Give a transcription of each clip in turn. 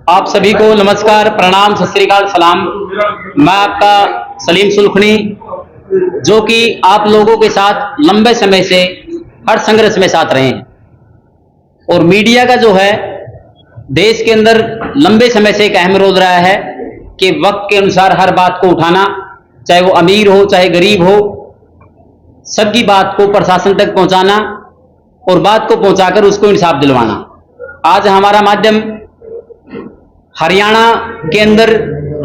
आप सभी को नमस्कार, प्रणाम, सत श्री अकाल, सलाम। मैं आपका सलीम सुलखनी, जो कि आप लोगों के साथ लंबे समय से हर संघर्ष में साथ रहे हैं। और मीडिया का जो है देश के अंदर लंबे समय से एक अहम रोल रहा है कि वक्त के अनुसार हर बात को उठाना, चाहे वो अमीर हो चाहे गरीब हो, सबकी बात को प्रशासन तक पहुंचाना और बात को पहुंचाकर उसको इंसाफ दिलवाना। आज हमारा माध्यम हरियाणा के अंदर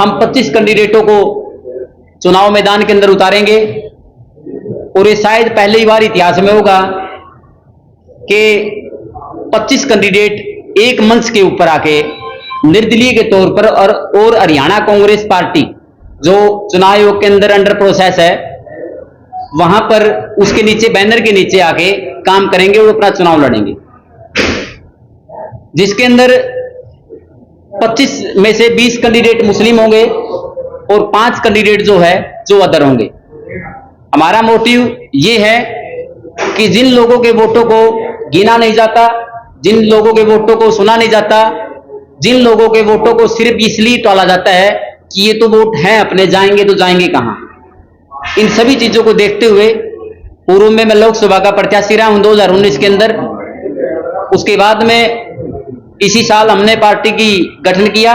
हम 25 कैंडिडेटों को चुनाव मैदान के अंदर उतारेंगे और ये शायद पहली बार इतिहास में होगा कि 25 कैंडिडेट एक मंच के ऊपर आके निर्दलीय के तौर पर और हरियाणा कांग्रेस पार्टी जो चुनाव आयोग के अंदर अंडर प्रोसेस है वहां पर उसके नीचे बैनर के नीचे आके काम करेंगे और अपना चुनाव लड़ेंगे, जिसके अंदर 25 में से 20 कैंडिडेट मुस्लिम होंगे और 5 कैंडिडेट जो है जो अदर होंगे। हमारा मोटिव ये है कि जिन लोगों के वोटों को गिना नहीं जाता, जिन लोगों के वोटों को सुना नहीं जाता, जिन लोगों के वोटों को सिर्फ इसलिए टाला जाता है कि ये तो वोट हैं अपने, जाएंगे तो जाएंगे कहां, इन सभी चीजों को देखते हुए पूर्व में मैं लोकसभा का प्रत्याशी रहा हूं 2019 के अंदर। उसके बाद में इसी साल हमने पार्टी की गठन किया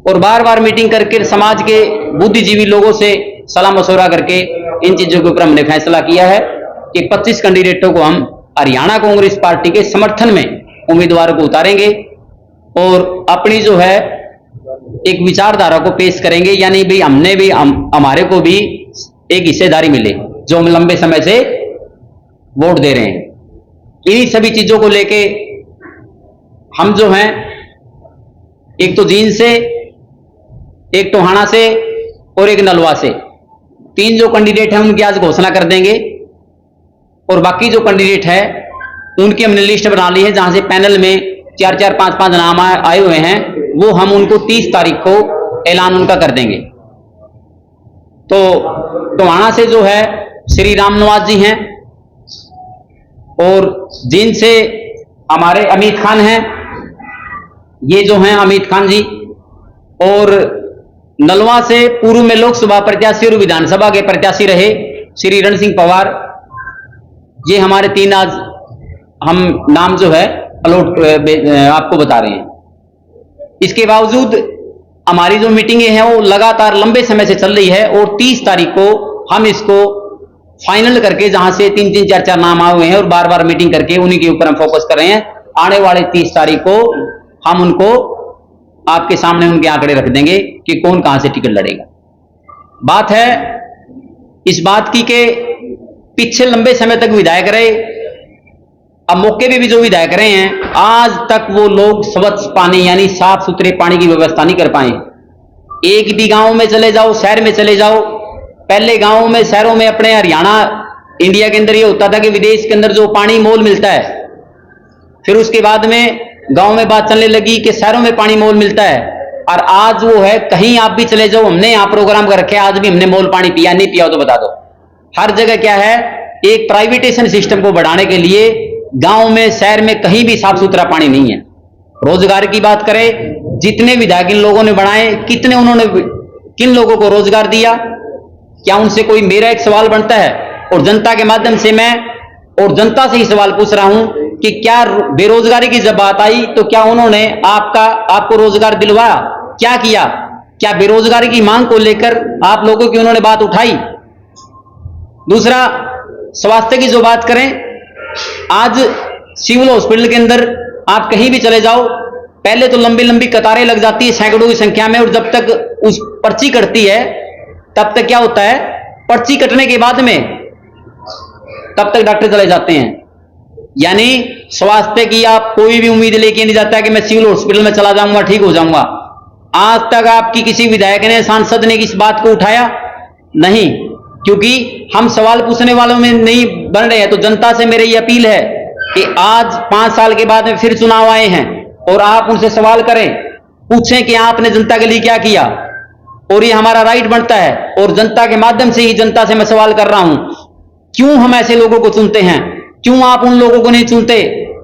और बार बार मीटिंग करके समाज के बुद्धिजीवी लोगों से सलाह मशवरा करके इन चीजों के ऊपर हमने फैसला किया है कि 25 कैंडिडेटों को हम हरियाणा कांग्रेस पार्टी के समर्थन में उम्मीदवारों को उतारेंगे और अपनी जो है एक विचारधारा को पेश करेंगे, यानी भी हमने भी हमारे को भी एक हिस्सेदारी मिले जो हम लंबे समय से वोट दे रहे हैं। इन्हीं सभी चीजों को लेके हम जो हैं एक तो जींद से, एक टोहाना से और एक नलवा से 3 जो कैंडिडेट हैं उनकी आज घोषणा कर देंगे और बाकी जो कैंडिडेट है उनकी हमने लिस्ट बना ली है, जहां से पैनल में 4-4, 5-5 नाम आए हुए हैं, वो हम उनको 30 तारीख को ऐलान उनका कर देंगे। तो टोहाना से जो है श्री राम नवाज जी हैं और जींद से हमारे अमित खान हैं, ये जो हैं अमित खान जी, और नलवा से पूर्व में लोकसभा प्रत्याशी और विधानसभा के प्रत्याशी रहे श्री रण सिंह पवार, ये हमारे 3 आज हम नाम जो है अलॉट आपको बता रहे हैं। इसके बावजूद हमारी जो मीटिंगें हैं वो लगातार लंबे समय से चल रही है और 30 तारीख को हम इसको फाइनल करके, जहां से 3-3, 4-4 नाम आए हुए हैं और बार बार मीटिंग करके उन्हीं के ऊपर हम फोकस कर रहे हैं। आने वाले 30 तारीख को हम उनको आपके सामने उनके आंकड़े रख देंगे कि कौन कहां से टिकट लड़ेगा। बात है इस बात की कि पीछे लंबे समय तक विधायक रहे, अब मौके पे भी जो विधायक रहे हैं आज तक वो लोग स्वच्छ पानी यानी साफ सुथरे पानी की व्यवस्था नहीं कर पाए। एक भी गांव में चले जाओ, शहर में चले जाओ, पहले गांवों में शहरों में अपने हरियाणा इंडिया के अंदर ये होता था कि विदेश के अंदर जो पानी मोल मिलता है, फिर उसके बाद में गांव में बात चलने लगी कि शहरों में पानी मोल मिलता है, और आज वो है कहीं आप भी चले जाओ, हमने यहां प्रोग्राम कर रखे, आज भी हमने मोल पानी पिया, नहीं पिया तो बता दो। हर जगह क्या है, एक प्राइवेटेशन सिस्टम को बढ़ाने के लिए गांव में शहर में कहीं भी साफ सुथरा पानी नहीं है। रोजगार की बात करें, जितने विधायक इन लोगों ने बनाए, कितने उन्होंने किन लोगों को रोजगार दिया, क्या उनसे कोई मेरा एक सवाल बनता है और जनता के माध्यम से मैं और जनता से ही सवाल पूछ रहा हूं कि क्या बेरोजगारी की जब बात आई तो क्या उन्होंने आपको रोजगार दिलवाया, क्या किया, क्या बेरोजगारी की मांग को लेकर आप लोगों की उन्होंने बात उठाई। दूसरा, स्वास्थ्य की जो बात करें, आज सिविल हॉस्पिटल के अंदर आप कहीं भी चले जाओ, पहले तो लंबी लंबी कतारें लग जाती है सैकड़ों की संख्या में, और जब तक उस पर्ची कटती है तब तक क्या होता है, पर्ची कटने के बाद में तब तक डॉक्टर चले जाते हैं। यानी स्वास्थ्य की आप कोई भी उम्मीद लेके नहीं जाता है कि मैं सिविल हॉस्पिटल में चला जाऊंगा ठीक हो जाऊंगा। आज तक आपकी किसी विधायक ने, सांसद ने इस बात को उठाया नहीं, क्योंकि हम सवाल पूछने वालों में नहीं बन रहे हैं। तो जनता से मेरी ये अपील है कि आज 5 साल के बाद में फिर चुनाव आए हैं और आप उनसे सवाल करें, पूछें कि आपने जनता के लिए क्या किया, और ये हमारा राइट बनता है। और जनता के माध्यम से ही जनता से मैं सवाल कर रहा हूं, क्यों हम ऐसे लोगों को चुनते हैं, क्यों आप उन लोगों को नहीं चुनते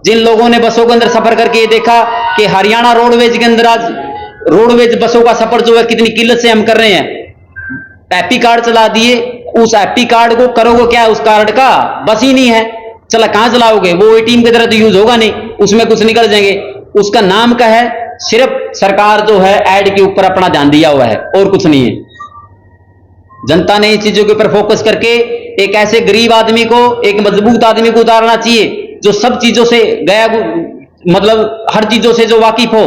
जिन लोगों ने बसों के अंदर सफर करके ये देखा कि हरियाणा रोडवेज के अंदर आज रोडवेज बसों का सफर जो है कितनी किल्लत से हम कर रहे हैं। एपी कार्ड चला दिए, उस एपी कार्ड को करोगे क्या उस कार्ड का? बस ही नहीं है, चला कहां चलाओगे? वो एटीएम की तरह तो यूज होगा नहीं, उसमें कुछ निकल जाएंगे। उसका नाम का है, सिर्फ सरकार जो है एड के ऊपर अपना ध्यान दिया हुआ है और कुछ नहीं है। जनता ने इन चीजों के ऊपर फोकस करके एक ऐसे गरीब आदमी को, एक मजबूत आदमी को उतारना चाहिए जो सब चीजों से गया, मतलब हर चीजों से जो वाकिफ हो।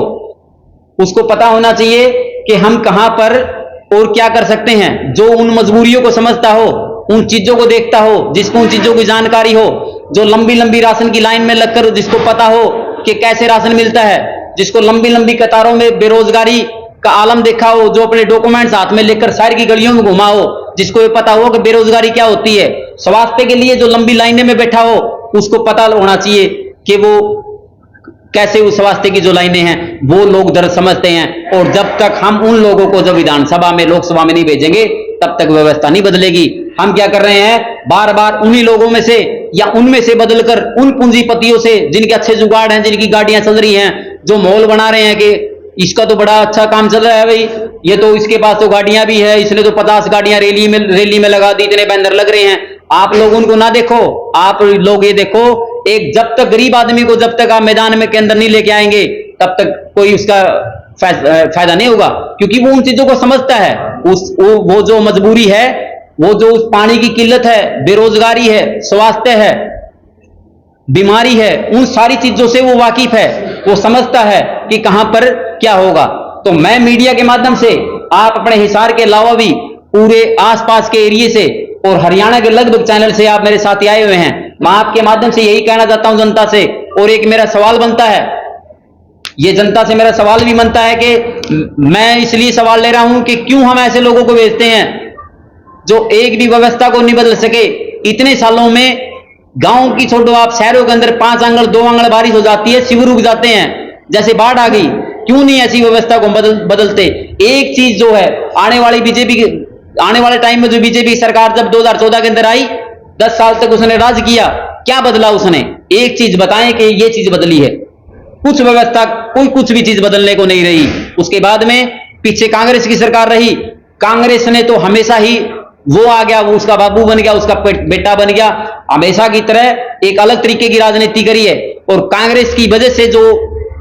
उसको पता होना चाहिए कि हम कहां पर और क्या कर सकते हैं। जो उन मजबूरियों को समझता हो, उन चीजों को देखता हो, जिसको उन चीजों की जानकारी हो, जो लंबी लंबी राशन की लाइन में लगकर जिसको पता हो कि कैसे राशन मिलता है, जिसको लंबी लंबी कतारों में बेरोजगारी का आलम देखा हो, जो अपने डॉक्यूमेंट्स हाथ में लेकर शहर की गलियों में घुमा हो, जिसको ये पता हो कि बेरोजगारी क्या होती है, स्वास्थ्य के लिए जो लंबी लाइनें में बैठा हो, उसको पता होना चाहिए कि वो कैसे उस स्वास्थ्य की जो लाइनें हैं वो लोग दर्द समझते हैं। और जब तक हम उन लोगों को जब विधानसभा में, लोकसभा में नहीं भेजेंगे, तब तक व्यवस्था नहीं बदलेगी। हम क्या कर रहे हैं, बार बार उन्हीं लोगों में से या उनमें से बदलकर उन पूंजीपतियों से जिनके अच्छे जुगाड़ हैं, जिनकी गाड़ियां चल रही हैं, जो माहौल बना रहे हैं कि इसका तो बड़ा अच्छा काम चल रहा है भाई, ये तो इसके पास तो गाड़ियां भी है, इसने तो 50 गाड़ियां रैली में लगा दी, इतने बैनर लग रहे हैं। आप लोग उनको ना देखो, आप लोग ये देखो, एक जब तक गरीब आदमी को जब तक आप मैदान में के अंदर नहीं लेके आएंगे, तब तक कोई उसका फायदा नहीं होगा, क्योंकि वो उन चीजों को समझता है। वो जो मजबूरी है, वो जो उस पानी की किल्लत है, बेरोजगारी है, स्वास्थ्य है, बीमारी है, उन सारी चीजों से वो वाकिफ है, वो समझता है कि कहां पर क्या होगा। तो मैं मीडिया के माध्यम से, आप अपने हिसार के अलावा भी पूरे आसपास के एरिए से और हरियाणा के लगभग चैनल से आप मेरे साथी आए हुए हैं, मैं आपके माध्यम से यही कहना चाहता हूं जनता से। और एक मेरा सवाल बनता है, ये जनता से मेरा सवाल भी बनता है कि मैं इसलिए सवाल ले रहा हूं कि क्यों हम ऐसे लोगों को भेजते हैं जो एक भी व्यवस्था को नहीं बदल सके। इतने सालों में गांव की छोड़ो, आप शहरों के अंदर 5 आंगल 2 आंगल बारिश हो जाती है, शिविर रुक जाते हैं, जैसे बाढ़ आ गई। क्यों नहीं ऐसी व्यवस्था को बदलते? एक चीज जो है, आने वाले टाइम में जो बीजेपी सरकार जब 2014 के अंदर आई, 10 साल तक उसने राज किया, क्या बदला उसने? एक चीज बताएं कि ये चीज बदली है? कुछ व्यवस्था, कोई कुछ भी चीज बदलने को नहीं रही। उसके बाद में पीछे कांग्रेस की सरकार रही, कांग्रेस ने तो हमेशा ही वो आ गया, वो उसका बाबू बन गया, उसका बेटा बन गया, हमेशा की तरह एक अलग तरीके की राजनीति करी है। और कांग्रेस की वजह से जो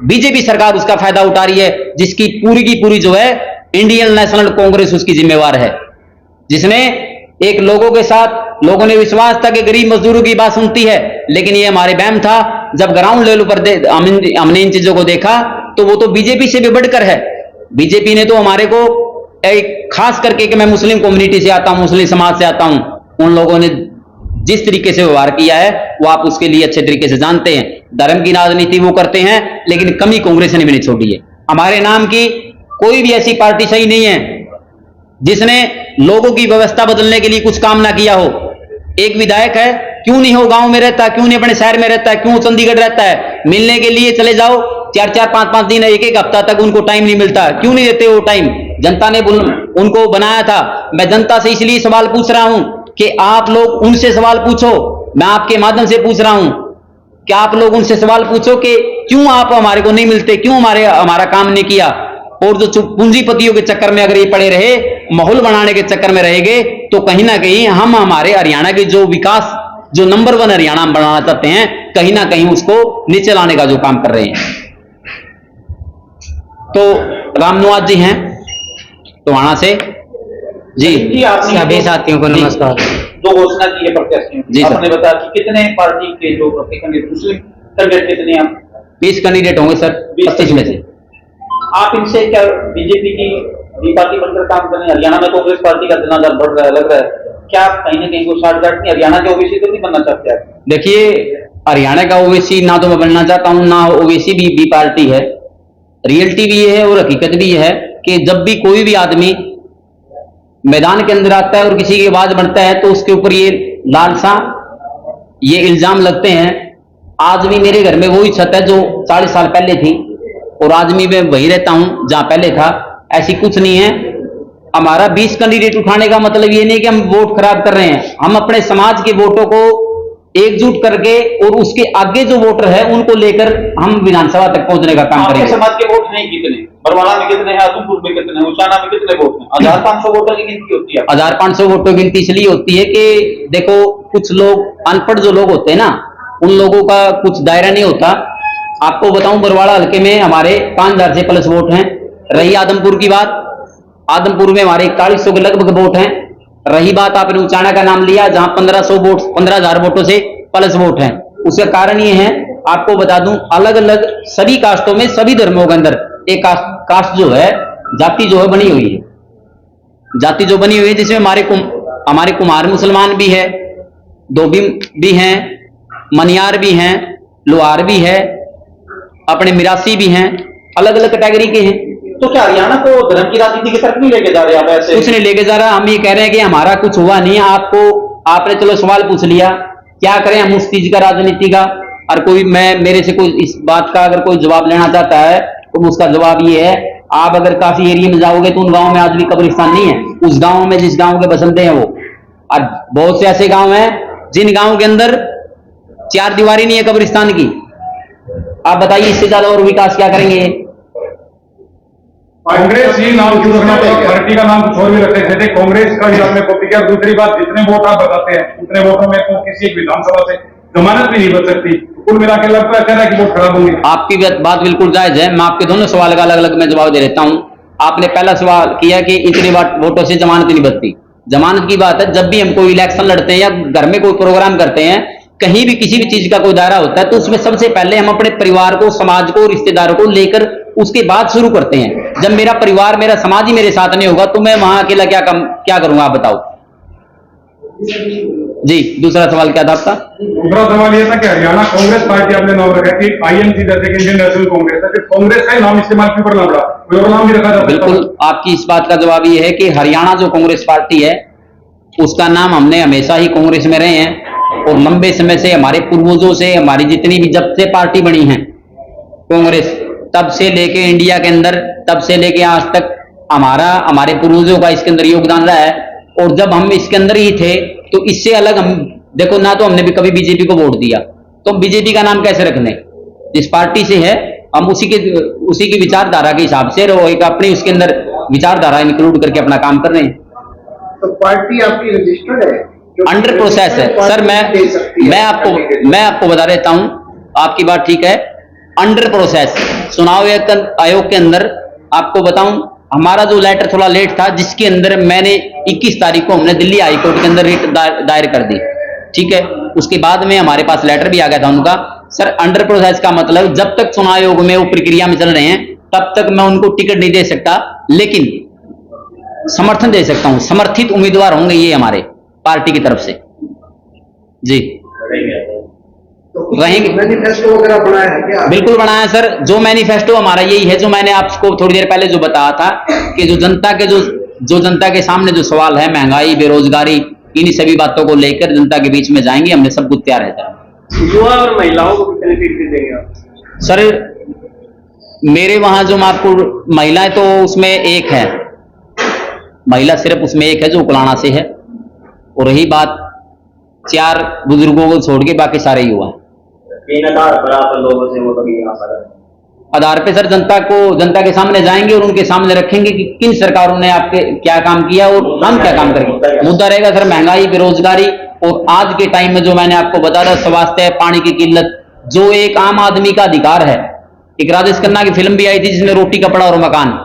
बीजेपी सरकार उसका फायदा उठा रही है, जिसकी पूरी की पूरी जो है इंडियन नेशनल कांग्रेस उसकी जिम्मेवार है, जिसने एक लोगों के साथ, लोगों ने विश्वास था कि गरीब मजदूरों की बात सुनती है, लेकिन ये हमारे वहम था। जब ग्राउंड लेवल पर हमने इन चीजों को देखा तो वो तो बीजेपी से भी बढ़कर है। बीजेपी ने तो हमारे को एक खास करके कि मैं मुस्लिम कम्युनिटी से आता हूं, मुस्लिम समाज से आता हूं, उन लोगों ने जिस तरीके से व्यवहार किया है वो आप उसके लिए अच्छे तरीके से जानते हैं। धर्म की राजनीति वो करते हैं, लेकिन कमी कांग्रेस ने भी नहीं छोड़ी है। हमारे नाम की कोई भी ऐसी पार्टी सही नहीं है जिसने लोगों की व्यवस्था बदलने के लिए कुछ काम ना किया हो। एक विधायक है, क्यों नहीं हो गांव में रहता, क्यों नहीं अपने शहर में रहता है, क्यों चंडीगढ़ रहता है, मिलने के लिए चले जाओ, 4-4 5-5 दिन, एक हफ्ता तक उनको टाइम नहीं मिलता। क्यों नहीं देते वो टाइम? जनता ने उनको बनाया था। मैं जनता से इसलिए सवाल पूछ रहा हूं कि आप लोग उनसे सवाल पूछो, मैं आपके माध्यम से पूछ रहा हूं कि आप लोग उनसे सवाल पूछो कि क्यों आप हमारे को नहीं मिलते, क्यों हमारा काम नहीं किया। और जो पूंजीपतियों के चक्कर में अगर ये पड़े रहे, माहौल बनाने के चक्कर में रहेंगे, तो कहीं ना कहीं हम हमारे हरियाणा के जो विकास, जो नंबर 1 हरियाणा हम बनाना चाहते हैं, कहीं ना कहीं उसको नीचे लाने का जो काम कर रहे हैं। तो रामनिवास जी हैं टोहाना से जी, सभी साथियों को नमस्कार। दो घोषणा की है प्रत्याशियों जी सर। आपने बताया कि कितने पार्टी के जो कैंडिडेट, मुस्लिम कैंडिडेट कितने आप? 20 कैंडिडेट होंगे सर, 25 में से। आप इनसे क्या बीजेपी की बी पार्टी बनकर काम करें? हरियाणा में कांग्रेस पार्टी का जनाधार बढ़ रहा है, लग रहा है, क्या आप कहीं ना कहीं को साठगांठ नहीं, हरियाणा के ओबीसी तो नहीं बनना चाहते आप? देखिए, हरियाणा का ओवैसी ना तो मैं बनना चाहता हूं, ना ओवैसी भी बी पार्टी है। रियलिटी भी ये है और हकीकत भी ये है कि जब भी कोई भी आदमी मैदान के अंदर आता है और किसी की आवाज बढ़ता है, तो उसके ऊपर ये लालसा, ये इल्जाम लगते हैं। आज भी मेरे घर में वही छत है जो 40 साल पहले थी, और आज भी मैं वही रहता हूं जहां पहले था। ऐसी कुछ नहीं है। हमारा 20 कैंडिडेट उठाने का मतलब ये नहीं कि हम वोट खराब कर रहे हैं। हम अपने समाज के वोटों को एकजुट करके और उसके आगे जो वोटर है उनको लेकर हम विधानसभा तक पहुंचने का काम आपके करेंगे। समाज के वोट नहीं कितने, बरवाला में कितने हैं, अतुलपुर में कितने हैं, उचाना में कितने वोट हैं? 1500 वोटर की गिनती होती है। 1500 वोटों की गिनती इसलिए होती है कि देखो कुछ लोग अनपढ़ जो लोग होते हैं ना, उन लोगों का कुछ दायरा नहीं होता। आपको बताऊं बरवाड़ा हल्के में हमारे 5000 से प्लस वोट हैं। रही आदमपुर की बात, आदमपुर में हमारे 4100 के लगभग वोट हैं। रही बात आपने उचाना का नाम लिया जहां 15,000 वोटों से प्लस वोट हैं। उसका कारण ये है, आपको बता दूं, अलग अलग सभी कास्टों में सभी धर्मों के अंदर एक कास्ट जो है, जाति जो है बनी हुई है, जाति जो बनी हुई है, जिसमें हमारे कुमार मुसलमान भी है, धोबी भी हैं, मनियार भी हैं, लोहार भी है, अपने मिरासी भी हैं, अलग अलग कैटेगरी के हैं। तो क्या हरियाणा को धर्म की राजनीति की तरफ नहीं लेके जा रहे आप ऐसे? कुछ नहीं लेके जा रहा, हम ये कह रहे हैं कि हमारा कुछ हुआ नहीं है। आपने चलो सवाल पूछ लिया, क्या करें हम उस चीज का, राजनीति का, और कोई मेरे से कोई इस बात का अगर कोई जवाब लेना चाहता है तो उसका जवाब ये है, आप अगर काफी एरिया में जाओगे तो उन गाँव में आज भी कब्रिस्तान नहीं है। उस गाँव में जिस गाँव के बसंते हैं वो, और बहुत से ऐसे गाँव हैं जिन गाँव के अंदर 4 दीवारी नहीं है कब्रिस्तान की। आप बताइए इससे ज्यादा और विकास क्या करेंगे? कांग्रेस ही नाम क्यों रखना पड़ा? पार्टी का नाम कुछ और भी रख सकते थे। कांग्रेस का ही आपने कॉपी किया। दूसरी बात, जितने वोट आप बताते हैं उतने वोटों में तो किसी एक विधानसभा से जमानत भी नहीं बच सकती। कुल मिला के लगता है कि वोट खराब होंगे। आपकी बात बिल्कुल जायज है। मैं आपके दोनों सवाल का अलग अलग मैं जवाब दे देता हूं। आपने पहला सवाल किया कि इतने वोटों से जमानत नहीं बचती। जमानत की बात है, जब भी हम कोई इलेक्शन लड़ते हैं या घर में कोई प्रोग्राम करते हैं, कहीं भी किसी भी चीज का कोई दायरा होता है, तो उसमें सबसे पहले हम अपने परिवार को, समाज को, रिश्तेदारों को लेकर उसके बाद शुरू करते हैं। जब मेरा परिवार, मेरा समाज ही मेरे साथ नहीं होगा तो मैं वहां अकेला क्या करूंगा? आप बताओ जी। दूसरा सवाल क्या था आपका? दूसरा सवाल ये था कि हरियाणा कांग्रेस पार्टी आपने नाम रखा कि आईएनसी जैसे कि इंडियन नेशनल कांग्रेस है, कांग्रेस का ही नाम इस्तेमाल क्यों करना पड़ा? कोई और नाम भी रखा जाता? बिल्कुल, आपकी इस बात का जवाब ये है कि हरियाणा जो कांग्रेस पार्टी है उसका नाम हमने हमेशा ही कांग्रेस में रहे हैं, और लंबे समय से हमारे पूर्वजों से, हमारी जितनी भी जब से पार्टी बनी है कांग्रेस, तब से लेके इंडिया के अंदर, तब से लेके आज तक हमारे पूर्वजों का इसके अंदर योगदान रहा है। और जब हम इसके अंदर ही थे तो इससे अलग हम देखो ना, तो हमने भी कभी बीजेपी को वोट दिया, तो हम बीजेपी का नाम कैसे रखने? जिस पार्टी से है हम उसी की विचारधारा के हिसाब से एक अपनी उसके अंदर विचारधारा इंक्लूड करके अपना काम कर रहे हैं। तो पार्टी आपकी रजिस्टर्ड है? अंडर प्रोसेस है सर। मैं आपको बता देता हूं, आपकी बात ठीक है। अंडर प्रोसेस चुनाव आयोग के अंदर आपको बताऊं, हमारा जो लेटर थोड़ा लेट था, जिसके अंदर मैंने 21 तारीख को हमने दिल्ली हाई कोर्ट के अंदर रिट दायर कर दी, ठीक है। उसके बाद में हमारे पास लेटर भी आ गया था उनका। सर, अंडर प्रोसेस का मतलब जब तक चुनाव आयोग में वो प्रक्रिया में चल रहे हैं तब तक मैं उनको टिकट नहीं दे सकता, लेकिन समर्थन दे सकता हूं। समर्थित उम्मीदवार होंगे ये हमारे पार्टी की तरफ से जी। रहेंगे। मैनिफेस्टो वगैरह बनाया है क्या? बिल्कुल बनाया सर। जो मैनिफेस्टो हमारा यही है, जो मैंने आपको थोड़ी देर पहले जो बताया था कि जो जनता के सामने जो सवाल है, महंगाई, बेरोजगारी, इन्हीं सभी बातों को लेकर जनता के बीच में जाएंगे। हमने सब कुछ तैयार है सर। युवा और महिलाओं को कितने फीसदी देंगे आप? सर, मेरे वहां जो मैं आपको महिलाएं तो उसमें एक है, महिला सिर्फ उसमें एक है जो उकलाना से है, और रही बात 4 बुजुर्गों को छोड़ के बाकी सारे युवा हैं। आधार पर आप लोगों से वो कभी यहाँ पर आधार पे सर जनता के सामने जाएंगे और उनके सामने रखेंगे कि किन सरकारों ने आपके क्या काम किया और हम क्या काम करेंगे। मुद्दा रहेगा सर महंगाई, बेरोजगारी, और आज के टाइम में जो मैंने आपको बताया, स्वास्थ्य, पानी की किल्लत, जो एक आम आदमी का अधिकार है। एक राजेश खन्ना की फिल्म भी आई थी जिसमें रोटी, कपड़ा और मकान,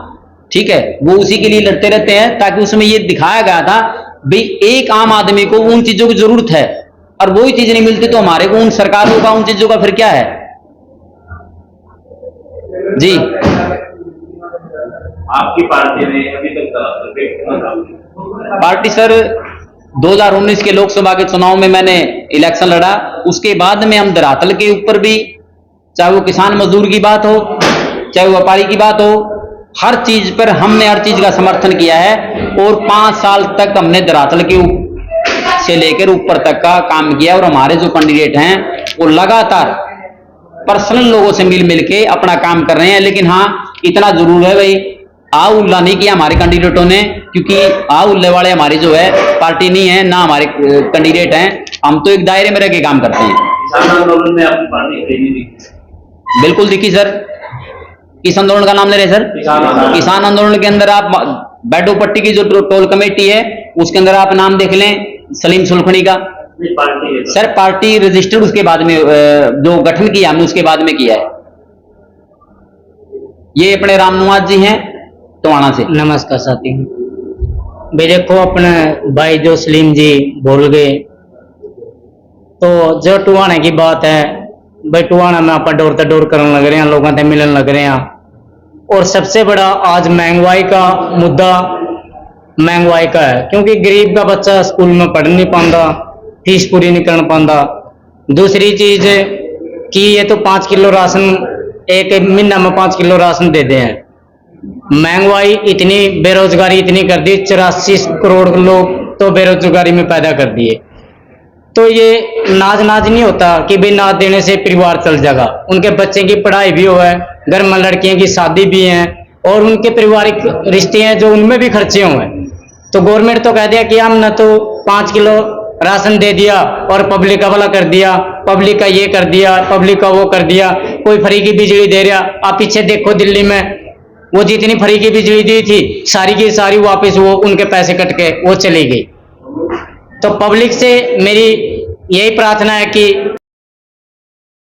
ठीक है, वो उसी के लिए लड़ते रहते हैं, ताकि उसमें ये दिखाया गया था भाई एक आम आदमी को उन चीजों की जरूरत है और वही चीज नहीं मिलती तो हमारे को उन सरकारों का उन चीजों का फिर क्या है जी। आपकी पार्टी ने अभी तक पार्टी सर 2019 के लोकसभा के चुनाव में मैंने इलेक्शन लड़ा, उसके बाद में हम धरातल के ऊपर भी, चाहे वो किसान मजदूर की बात हो, चाहे वो व्यापारी की बात हो, हर चीज पर हमने हर चीज का समर्थन किया है। और 5 साल तक हमने धरातल के से लेकर ऊपर तक का काम किया, और हमारे जो कैंडिडेट हैं वो लगातार पर्सनल लोगों से मिल के अपना काम कर रहे हैं। लेकिन हाँ, इतना जरूर है भाई, आ उल्ला नहीं किया हमारे कैंडिडेटों ने, क्योंकि आ उल्ले वाले हमारी जो है पार्टी नहीं है, ना हमारे कैंडिडेट हैं। हम तो एक दायरे में रह के काम करते हैं। किसान आंदोलन में आपकी पार्टी खरीदी थी? बिल्कुल दिखी सर। किस आंदोलन का नाम ले रहे हैं सर? किसान आंदोलन। किसान आंदोलन के अंदर आप बैडो पट्टी की जो टोल कमेटी है उसके अंदर आप नाम देख लें सलीम सुलखनी का। नहीं, पार्टी है तो। सर पार्टी रजिस्टर्ड उसके बाद में जो गठन किया हमने उसके बाद में किया है। ये अपने राम निवास जी हैं टोहाना से। नमस्कार साथी। भाई देखो अपने भाई जो सलीम जी बोल गए, तो जो टुहाने की बात है भाई, टुहाना में आप डोर टू डोर करने लग रहे हैं, लोगों से मिलने लग रहे हैं। और सबसे बड़ा आज महंगाई का मुद्दा महंगाई का है, क्योंकि गरीब का बच्चा स्कूल में पढ़ नहीं पाता, फीस पूरी नहीं कर पाता। दूसरी चीज कि ये तो 5 किलो राशन एक महीना में 5 किलो राशन देते हैं। महंगाई इतनी, बेरोजगारी इतनी कर दी, 84 करोड़ लोग तो बेरोजगारी में पैदा कर दिए। तो ये नाज नहीं होता कि भाई नाज देने से परिवार चल जाएगा। उनके बच्चे की पढ़ाई भी हो है, घर में लड़कियों की शादी भी है, और उनके पारिवारिक रिश्ते हैं जो उनमें भी खर्चे हुए। तो गवर्नमेंट तो कह दिया कि हमने तो 5 किलो राशन दे दिया और पब्लिक का भला कर दिया, पब्लिक का ये कर दिया, पब्लिक का वो कर दिया, कोई फ्री की बिजली दे रहा। आप पीछे देखो दिल्ली में वो जितनी फ्री की बिजली दी थी सारी की सारी वापस वो उनके पैसे कट के वो चली गई। तो पब्लिक से मेरी यही प्रार्थना है कि